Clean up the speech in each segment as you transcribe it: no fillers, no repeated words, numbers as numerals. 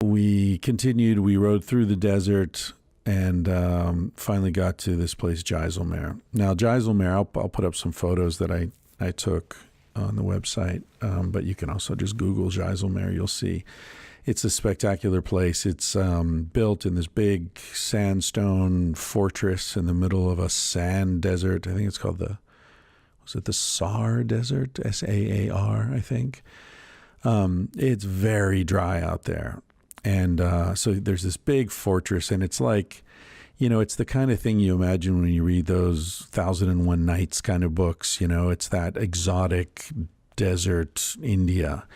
we continued. We rode through the desert and finally got to this place, Jaisalmer. Now, Jaisalmer, I'll put up some photos that I took on the website, but you can also just Google Jaisalmer. You'll see it's a spectacular place. It's built in this big sandstone fortress in the middle of a sand desert. I think it's called the Saar Desert? Saar, I think. It's very dry out there. And so there's this big fortress, and it's like, it's the kind of thing you imagine when you read those 1001 Nights kind of books. It's that exotic desert India.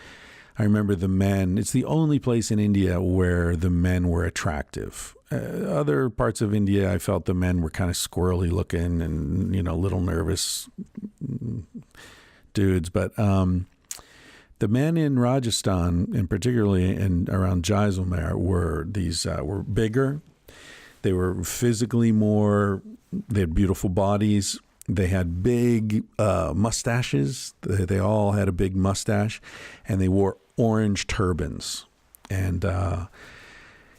I remember the men, it's the only place in India where the men were attractive. Other parts of India, I felt the men were kind of squirrely looking and, a little nervous dudes. But the men in Rajasthan, and particularly around Jaisalmer, were bigger. They were physically they had beautiful bodies. They had big mustaches. They all had a big mustache, and they wore orange turbans. And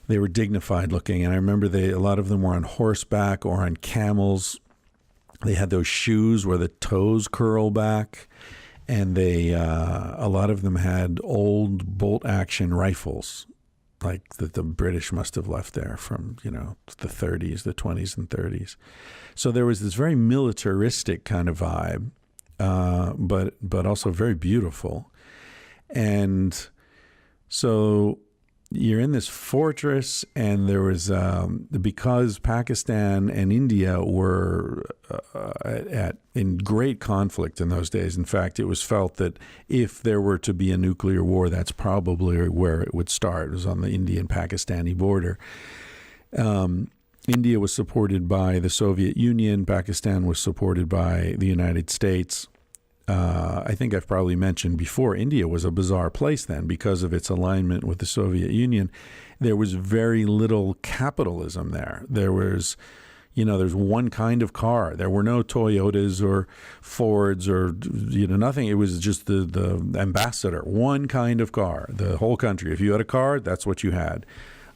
they were dignified looking. And I remember a lot of them were on horseback or on camels. They had those shoes where the toes curl back. And a lot of them had old bolt-action rifles, like that the British must have left there from, the 30s, the 20s and 30s. So there was this very militaristic kind of vibe, but also very beautiful. And so you're in this fortress, and there was, because Pakistan and India were in great conflict in those days. In fact, it was felt that if there were to be a nuclear war, that's probably where it would start. It was on the Indian-Pakistani border. India was supported by the Soviet Union. Pakistan was supported by the United States. I think I've probably mentioned before, India was a bizarre place then because of its alignment with the Soviet Union. There was very little capitalism there. There was, there's one kind of car. There were no Toyotas or Fords or, nothing. It was just the ambassador, one kind of car, the whole country. If you had a car, that's what you had.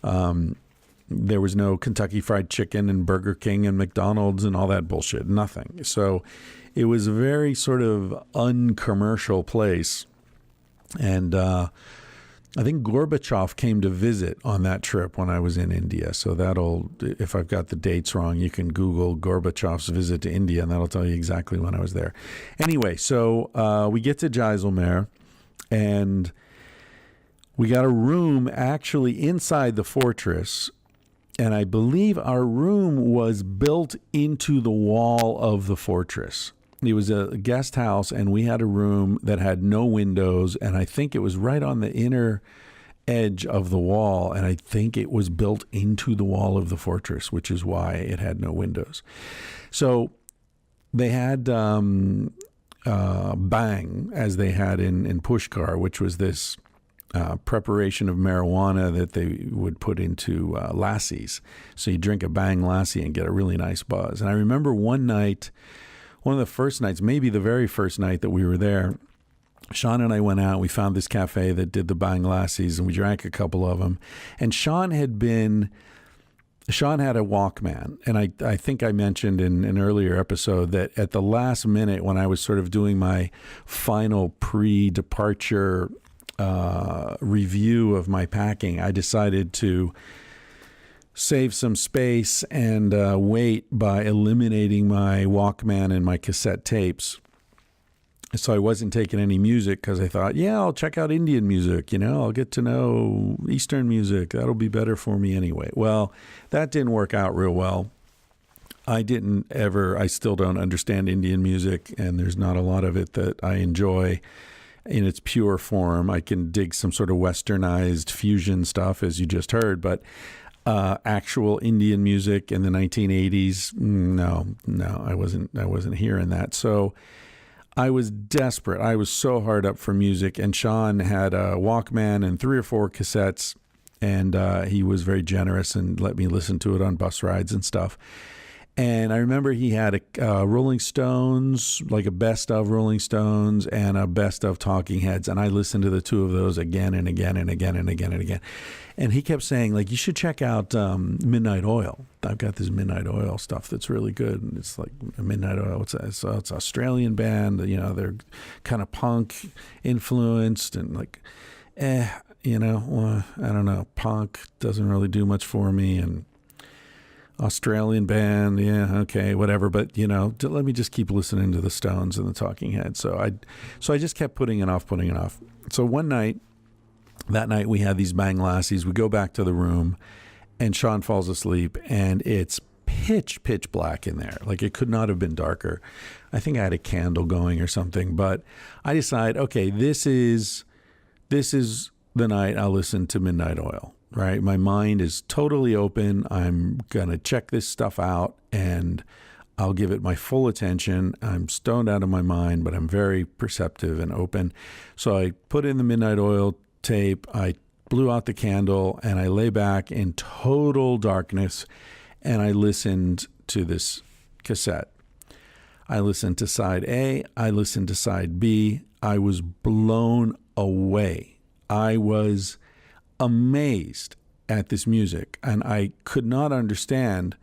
There was no Kentucky Fried Chicken and Burger King and McDonald's and all that bullshit. Nothing. So it was a very sort of uncommercial place. And I think Gorbachev came to visit on that trip when I was in India. So if I've got the dates wrong, you can Google Gorbachev's visit to India, and that'll tell you exactly when I was there. Anyway, so we get to Jaisalmer, and we got a room actually inside the fortress. And I believe our room was built into the wall of the fortress. It was a guest house, and we had a room that had no windows, and I think it was right on the inner edge of the wall, and I think it was built into the wall of the fortress, which is why it had no windows. So they had bang, as they had in Pushkar, which was this preparation of marijuana that they would put into lassies. So you drink a bang lassie and get a really nice buzz. And I remember one of the first nights, maybe the very first night that we were there, Sean and I went out. We found this cafe that did the bang lassies, and we drank a couple of them. And Sean had a Walkman. And I think I mentioned in an earlier episode that at the last minute, when I was sort of doing my final pre-departure review of my packing, I decided to save some space and wait by eliminating my Walkman and my cassette tapes. So I wasn't taking any music because I thought, I'll check out Indian music, I'll get to know Eastern music. That'll be better for me anyway. Well, that didn't work out real well. I still don't understand Indian music, and there's not a lot of it that I enjoy in its pure form. I can dig some sort of westernized fusion stuff, as you just heard, but actual Indian music in the 1980s, no, I wasn't hearing that. So I was desperate. I was so hard up for music, and Sean had a Walkman and 3 or 4 cassettes, and he was very generous and let me listen to it on bus rides and stuff. And I remember he had a Rolling Stones, like a best of Rolling Stones and a best of Talking Heads. And I listened to the two of those again and again and again and again and again. And he kept saying, like, you should check out Midnight Oil. I've got this Midnight Oil stuff that's really good. And it's like Midnight Oil. It's an Australian band. You know, they're kind of punk influenced and like, you know, well, I don't know. Punk doesn't really do much for me. And Australian band, yeah, okay, whatever. But, you know, let me just keep listening to the Stones and the Talking Heads. So I just kept putting it off. So that night we had these Bang Lassies. We go back to the room and Sean falls asleep and it's pitch black in there. Like, it could not have been darker. I think I had a candle going or something, but I decide, okay, this is the night I'll listen to Midnight Oil. Right? My mind is totally open. I'm going to check this stuff out and I'll give it my full attention. I'm stoned out of my mind, but I'm very perceptive and open. So I put in the Midnight Oil tape. I blew out the candle and I lay back in total darkness and I listened to this cassette. I listened to side A. I listened to side B. I was blown away. I was amazed at this music, and I could not understand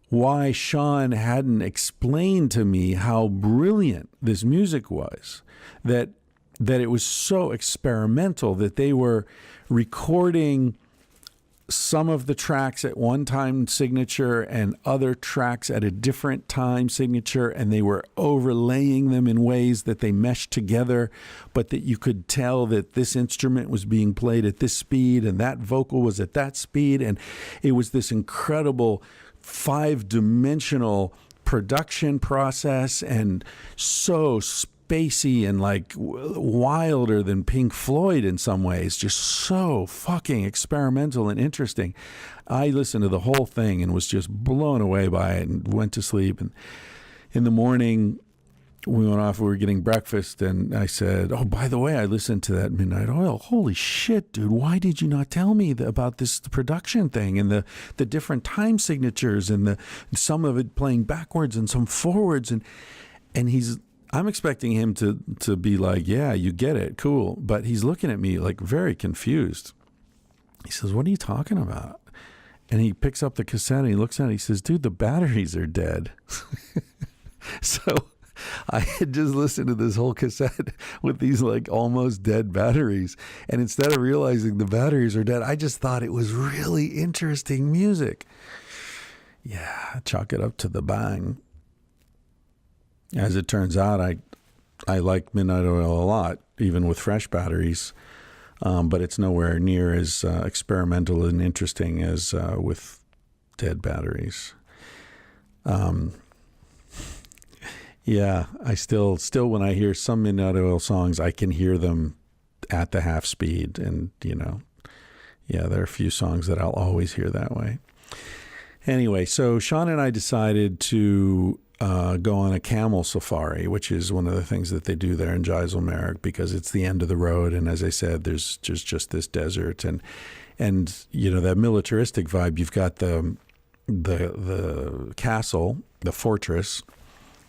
why Sean hadn't explained to me how brilliant this music was, that it was so experimental, that they were recording some of the tracks at one time signature and other tracks at a different time signature, and they were overlaying them in ways that they meshed together, but that you could tell that this instrument was being played at this speed and that vocal was at that speed. And it was this incredible 5-dimensional production process, and so spacey and like wilder than Pink Floyd in some ways, just so fucking experimental and interesting. I listened to the whole thing and was just blown away by it and went to sleep. And in the morning we went off, we were getting breakfast, and I said, oh, by the way, I listened to that Midnight Oil. Holy shit, dude, why did you not tell me about this production thing and the different time signatures and some of it playing backwards and some forwards? And I'm expecting him to be like, yeah, you get it, cool. But he's looking at me like very confused. He says, what are you talking about? And he picks up the cassette and he looks at it. He says, dude, the batteries are dead. So I had just listened to this whole cassette with these like almost dead batteries. And instead of realizing the batteries are dead, I just thought it was really interesting music. Yeah, chalk it up to the bang. As it turns out, I like Midnight Oil a lot, even with fresh batteries, but it's nowhere near as experimental and interesting as with dead batteries. Yeah, I still when I hear some Midnight Oil songs, I can hear them at the half speed, and yeah, there are a few songs that I'll always hear that way. Anyway, so Sean and I decided to go on a camel safari, which is one of the things that they do there in Jaisalmer, because it's the end of the road. And as I said, there's just this desert and that militaristic vibe. You've got the castle, the fortress.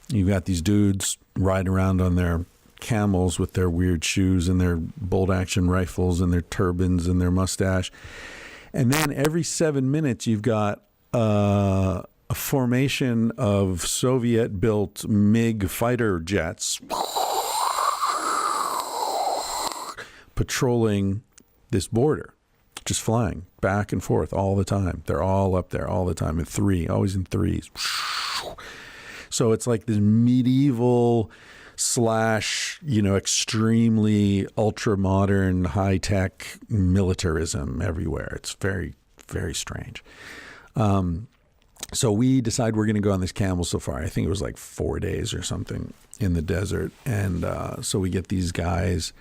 You've got these dudes riding around on their camels with their weird shoes and their bolt action rifles and their turbans and their mustache. And then every 7 minutes, you've got a formation of Soviet-built MiG fighter jets patrolling this border, just flying back and forth all the time. They're all up there all the time always in threes. So it's like this medieval / extremely ultra-modern, high-tech militarism everywhere. It's very, very strange. So we decide we're going to go on this camel safari. I think it was like 4 days or something in the desert. And so we get these guys,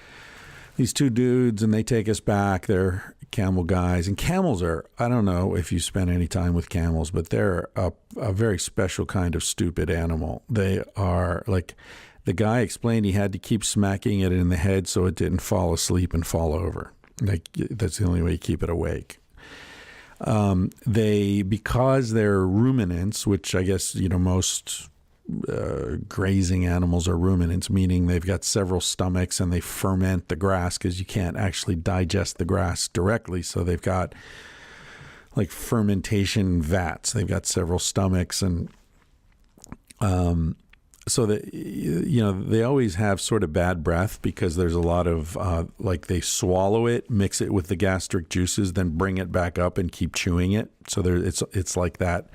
these two dudes, and they take us back. They're camel guys. And camels are, I don't know if you spent any time with camels, but they're a very special kind of stupid animal. They are like, the guy explained he had to keep smacking it in the head so it didn't fall asleep and fall over. Like, that's the only way you keep it awake. Because they're ruminants, which I guess, most grazing animals are ruminants, meaning they've got several stomachs and they ferment the grass because you can't actually digest the grass directly. So they've got like fermentation vats. They've got several stomachs, and so that they always have sort of bad breath because there's a lot of like they swallow it, mix it with the gastric juices, then bring it back up and keep chewing it. So it's like that.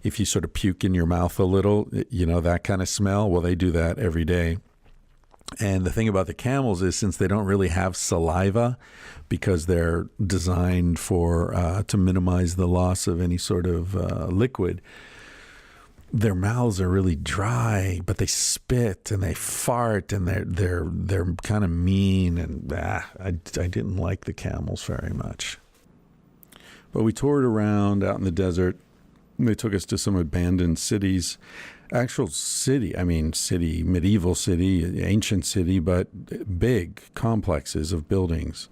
If you sort of puke in your mouth a little, that kind of smell. Well, they do that every day. And the thing about the camels is, since they don't really have saliva, because they're designed to minimize the loss of any sort of liquid, their mouths are really dry, but they spit and they fart, and they're kind of mean. And I didn't like the camels very much. But we toured around out in the desert. They took us to some abandoned cities. Actual city, medieval city, ancient city, but big complexes of buildings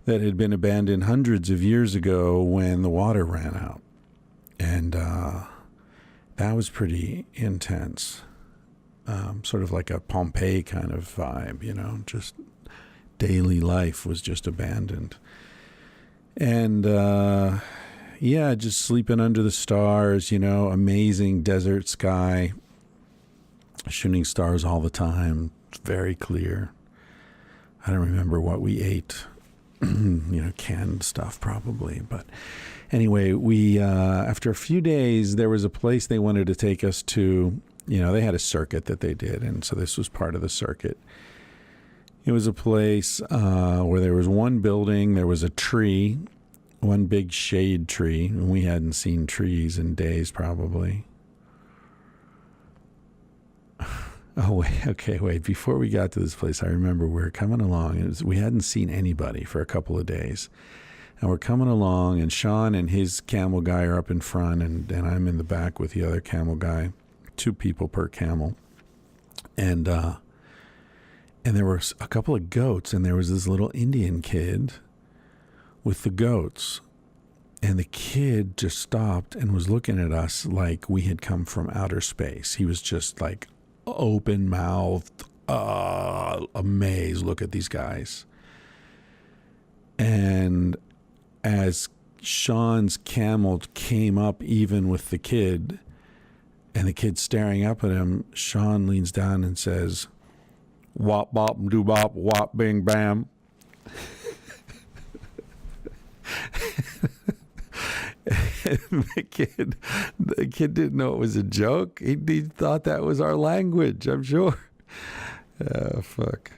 that had been abandoned hundreds of years ago when the water ran out. And that was pretty intense. Sort of like a Pompeii kind of vibe, just daily life was just abandoned. And just sleeping under the stars, amazing desert sky, shooting stars all the time, very clear. I don't remember what we ate, canned stuff probably. But anyway, we, after a few days, there was a place they wanted to take us to. They had a circuit that they did, and so this was part of the circuit. It was a place where there was one building, there was a tree, one big shade tree, and we hadn't seen trees in days probably. Wait. Before we got to this place, I remember we were coming along. We hadn't seen anybody for a couple of days. And we're coming along, and Sean and his camel guy are up in front, and I'm in the back with the other camel guy, 2 people per camel. And there were a couple of goats, and there was this little Indian kid with the goats, and the kid just stopped and was looking at us like we had come from outer space. He was just like open-mouthed, amazed, look at these guys. And as Sean's camel came up even with the kid, and the kid staring up at him, Sean leans down and says, "Wop bop doo bop wop bing bam." The kid didn't know it was a joke. He thought that was our language, I'm sure. Fuck.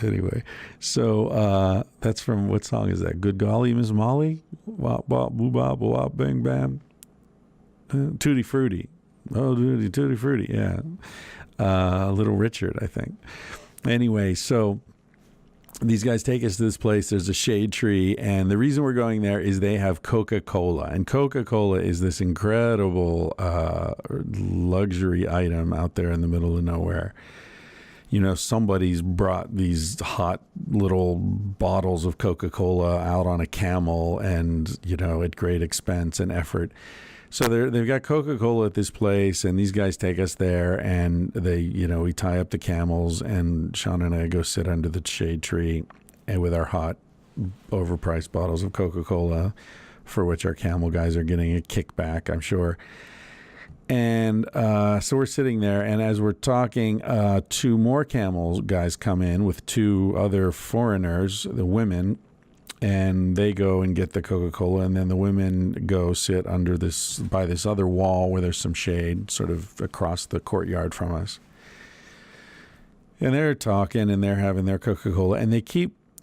Anyway, so that's from, what song is that? Good Golly, Miss Molly? Wop bop boo bop wop bing bam. Tutti Frutti. Oh, Tutti Frutti, yeah. Little Richard, I think. Anyway, so these guys take us to this place. There's a shade tree, and the reason we're going there is they have Coca-Cola, and Coca-Cola is this incredible luxury item out there in the middle of nowhere. Somebody's brought these hot little bottles of Coca-Cola out on a camel, and at great expense and effort. So they've got Coca-Cola at this place, and these guys take us there, and we tie up the camels, and Sean and I go sit under the shade tree and with our hot, overpriced bottles of Coca-Cola, for which our camel guys are getting a kickback, I'm sure. And so we're sitting there, and as we're talking, 2 more camel guys come in with 2 other foreigners, the women, and they go and get the Coca-Cola, and then the women go sit by this other wall where there's some shade, sort of across the courtyard from us. And they're talking, and they're having their Coca-Cola, and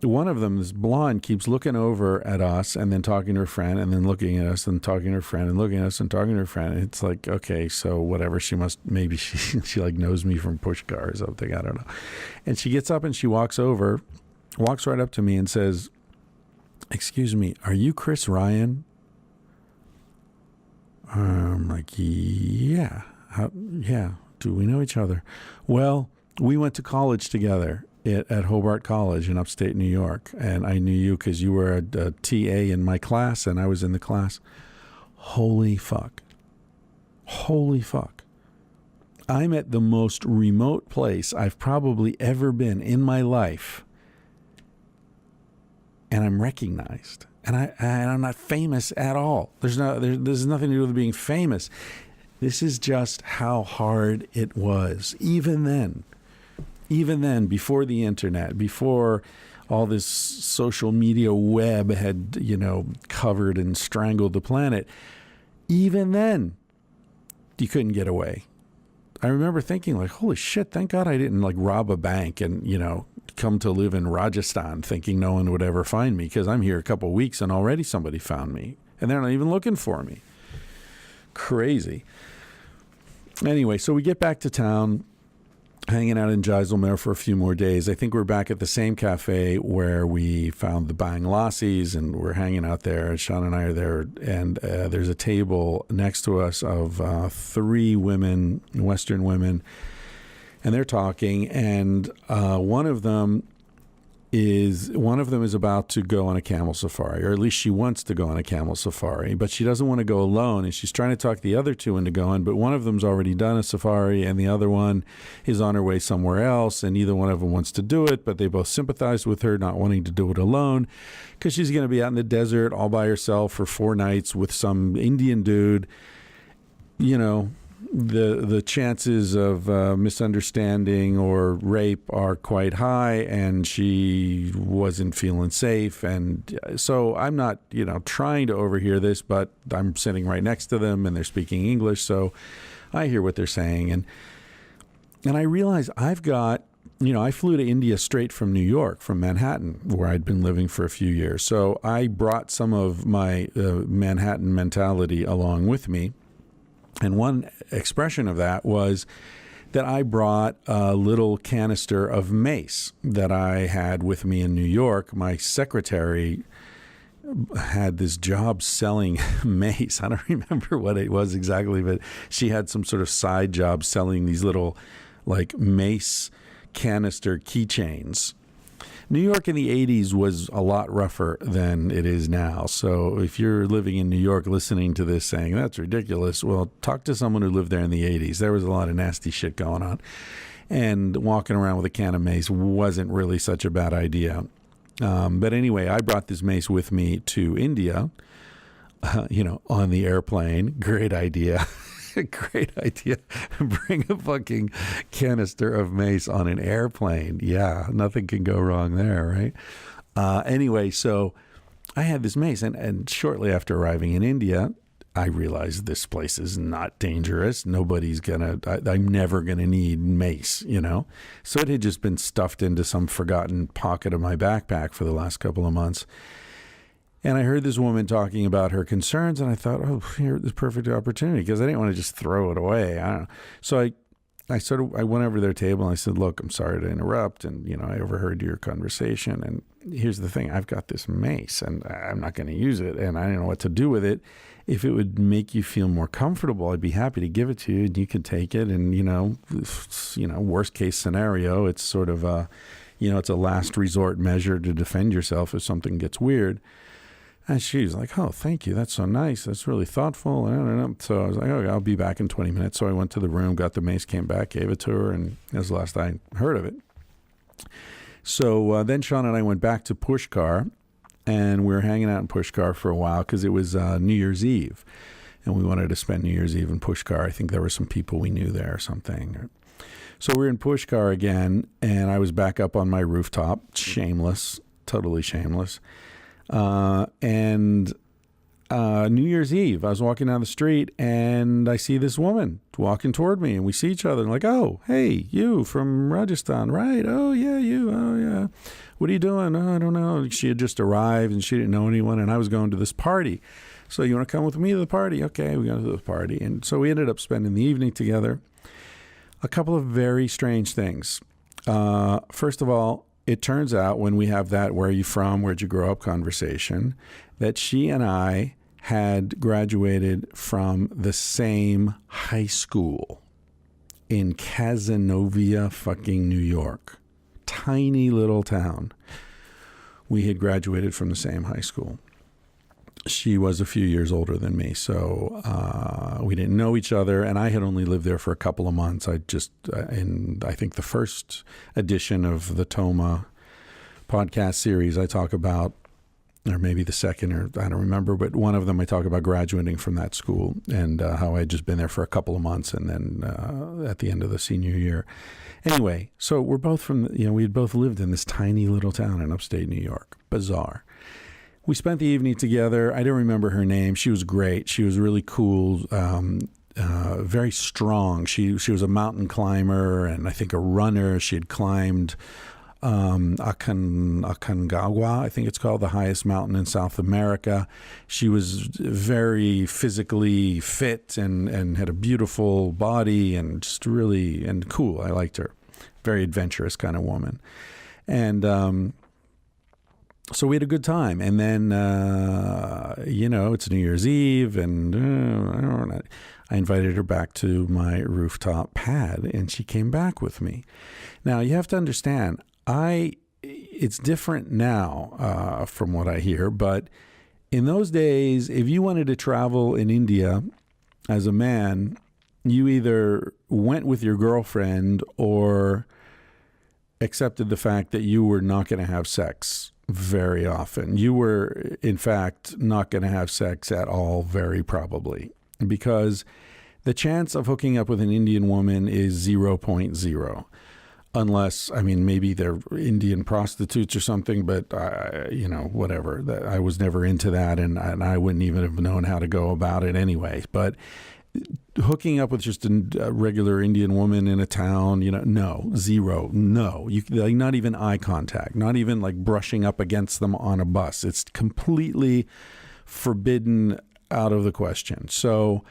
one of them, this blonde, keeps looking over at us and then talking to her friend, and then looking at us and talking to her friend, and looking at us and talking to her friend. And it's like, okay, so whatever, maybe she like knows me from Pushkar or something, I don't know. And she gets up and she walks right up to me and says, "Excuse me, are you Chris Ryan?" I'm like, yeah. Yeah. Do we know each other? Well, we went to college together. at Hobart College in upstate New York. And I knew you because you were a TA in my class and I was in the class. Holy fuck. Holy fuck. I'm at the most remote place I've probably ever been in my life. And I'm recognized. And I'm not famous at all. There's nothing to do with being famous. This is just how hard it was. Even then, before the internet, before all this social media web had, covered and strangled the planet, even then, you couldn't get away. I remember thinking like, holy shit, thank God I didn't like rob a bank and, come to live in Rajasthan thinking no one would ever find me, because I'm here a couple of weeks and already somebody found me and they're not even looking for me. Crazy. Anyway, so we get back to town, hanging out in Jaisalmer for a few more days. I think we're back at the same cafe where we found the Bang Lassies, and we're hanging out there. Sean and I are there, and there's a table next to us of 3 women, Western women, and they're talking, and one of them is about to go on a camel safari, or at least she wants to go on a camel safari, but she doesn't want to go alone, and she's trying to talk the other 2 into going, but one of them's already done a safari, and the other one is on her way somewhere else, and neither one of them wants to do it, but they both sympathize with her not wanting to do it alone, because she's going to be out in the desert all by herself for 4 nights with some Indian dude. The chances of misunderstanding or rape are quite high, and she wasn't feeling safe. And so I'm not, trying to overhear this, but I'm sitting right next to them and they're speaking English. So I hear what they're saying. And I realize I've got, I flew to India straight from New York, from Manhattan, where I'd been living for a few years. So I brought some of my Manhattan mentality along with me. And one expression of that was that I brought a little canister of mace that I had with me in New York. My secretary had this job selling mace. I don't remember what it was exactly, but she had some sort of side job selling these little like mace canister keychains. New York in the 80s was a lot rougher than it is now. So if you're living in New York listening to this saying, that's ridiculous, well, talk to someone who lived there in the 80s. There was a lot of nasty shit going on. And walking around with a can of mace wasn't really such a bad idea. But anyway, I brought this mace with me to India, on the airplane. Great idea. Great idea. Bring a fucking canister of mace on an airplane. Yeah, nothing can go wrong there, right? Anyway, so I had this mace, and shortly after arriving in India, I realized this place is not dangerous. I'm never gonna need mace, So it had just been stuffed into some forgotten pocket of my backpack for the last couple of months. And I heard this woman talking about her concerns, and I thought, oh, here's the perfect opportunity, because I didn't want to just throw it away. I don't know. So I went over to their table and I said, look, I'm sorry to interrupt. And, I overheard your conversation. And here's the thing. I've got this mace and I'm not going to use it. And I don't know what to do with it. If it would make you feel more comfortable, I'd be happy to give it to you and you can take it. And, worst case scenario, it's sort of it's a last resort measure to defend yourself if something gets weird. And she's like, oh, thank you. That's so nice. That's really thoughtful. I don't know. So I was like, okay, I'll be back in 20 minutes. So I went to the room, got the mace, came back, gave it to her, and that was the last I heard of it. So then Sean and I went back to Pushkar, and we were hanging out in Pushkar for a while because it was New Year's Eve, and we wanted to spend New Year's Eve in Pushkar. I think there were some people we knew there or something. So we were in Pushkar again, and I was back up on my rooftop, shameless, totally shameless. And New Year's Eve, I was walking down the street and I see this woman walking toward me, and we see each other and like, oh, hey, you from Rajasthan, right? Oh yeah, you. Oh yeah. What are you doing? Oh, I don't know. She had just arrived and she didn't know anyone, and I was going to this party. So you want to come with me to the party? Okay, we go to the party. And so we ended up spending the evening together. A couple of very strange things. First of all, it turns out when we have that where are you from, where'd you grow up conversation, that she and I had graduated from the same high school in Cazenovia, fucking New York. tiny little town. We had graduated from the same high school. She was a few years older than me, so we didn't know each other, and I had only lived there for a couple of months. I think the first edition of the TOMA podcast series, I talk about, or maybe the second, or I don't remember, but one of them I talk about graduating from that school and how I'd just been there for a couple of months, and then at the end of the senior year. Anyway, so we're both we had both lived in this tiny little town in upstate New York. Bizarre. We spent the evening together. I don't remember her name. She was great. She was really cool, very strong. She was a mountain climber and I think a runner. She had climbed Aconcagua, I think it's called, the highest mountain in South America. She was very physically fit and had a beautiful body and just really cool. I liked her. Very adventurous kind of woman. And so we had a good time. And then, it's New Year's Eve, and I invited her back to my rooftop pad, and she came back with me. Now, you have to understand, it's different now from what I hear, but in those days, if you wanted to travel in India as a man, you either went with your girlfriend or accepted the fact that you were not going to have sex very often. You were, in fact, not going to have sex at all, very probably, because the chance of hooking up with an Indian woman is 0.0. Unless, maybe they're Indian prostitutes or something, but, whatever. I was never into that, and I wouldn't even have known how to go about it anyway. But hooking up with just a regular Indian woman in a town, no, zero, no. Not even eye contact, not even like brushing up against them on a bus. It's completely forbidden, out of the question. So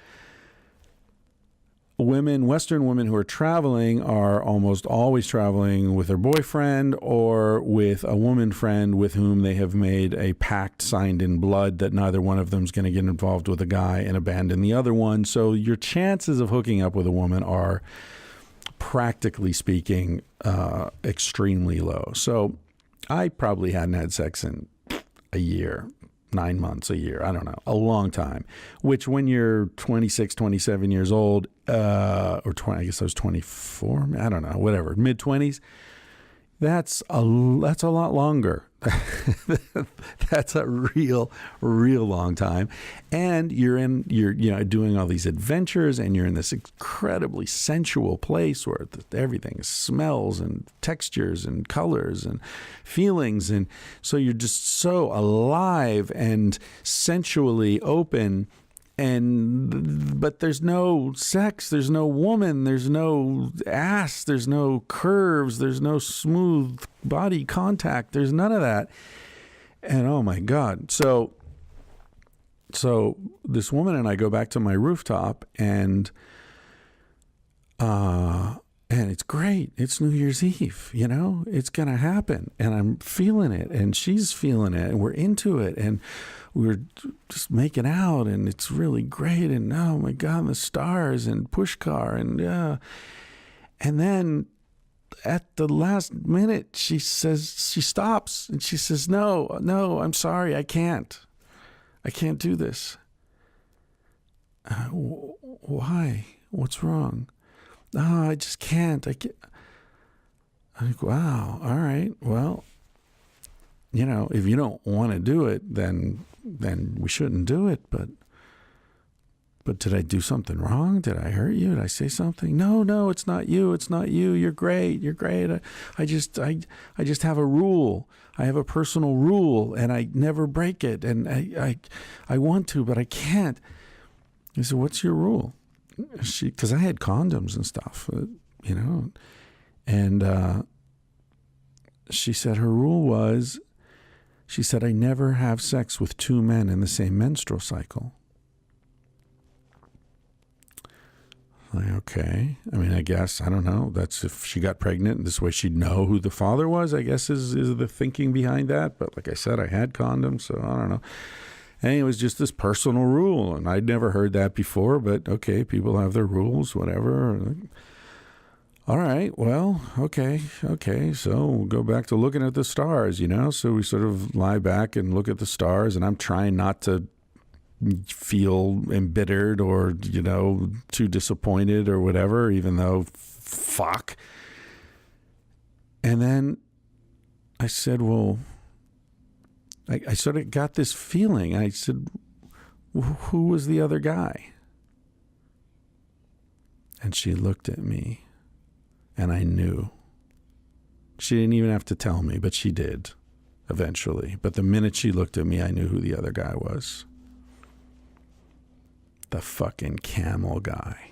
Western women who are traveling are almost always traveling with their boyfriend or with a woman friend with whom they have made a pact signed in blood that neither one of them is going to get involved with a guy and abandon the other one. So your chances of hooking up with a woman are, practically speaking, extremely low. So I probably hadn't had sex in a year, 9 months, a year, I don't know, a long time, which when you're 26, 27 years old, or 20, I guess I was 24, I don't know, whatever, mid-20s, that's a lot longer. That's a real long time. And you're doing all these adventures, and you're in this incredibly sensual place where everything smells and textures and colors and feelings. And so you're just so alive and sensually open. But there's no sex, there's no woman, there's no ass, there's no curves, there's no smooth body contact, there's none of that. And oh my God. So this woman and I go back to my rooftop, and it's great. It's New Year's Eve, it's going to happen. And I'm feeling it, and she's feeling it, and we're into it, and we're just making out, and it's really great. And oh my God, the stars and Pushkar, and and then at the last minute, she stops, and she says, no, I'm sorry, I can't do this. Why? What's wrong? No, I just can't. I think, wow, all right, well, if you don't want to do it, then we shouldn't do it. But did I do something wrong? Did I hurt you? Did I say something? No, it's not you. It's not you. You're great. I just have a rule. I have a personal rule, and I never break it. And I want to, but I can't. I said, what's your rule? Because I had condoms and stuff, and she said her rule was, she said, I never have sex with two men in the same menstrual cycle. Okay. I guess, I don't know. That's if she got pregnant, this way she'd know who the father was, I guess is the thinking behind that. But like I said, I had condoms, so I don't know. And it was just this personal rule, and I'd never heard that before, but okay, people have their rules, whatever. all right, well, okay. So we'll go back to looking at the stars, So we sort of lie back and look at the stars, and I'm trying not to feel embittered or, too disappointed or whatever, even though, fuck. And then I said, well, I sort of got this feeling. I said, who was the other guy? And she looked at me. And I knew. She didn't even have to tell me, but she did eventually. But the minute she looked at me, I knew who the other guy was. The fucking camel guy.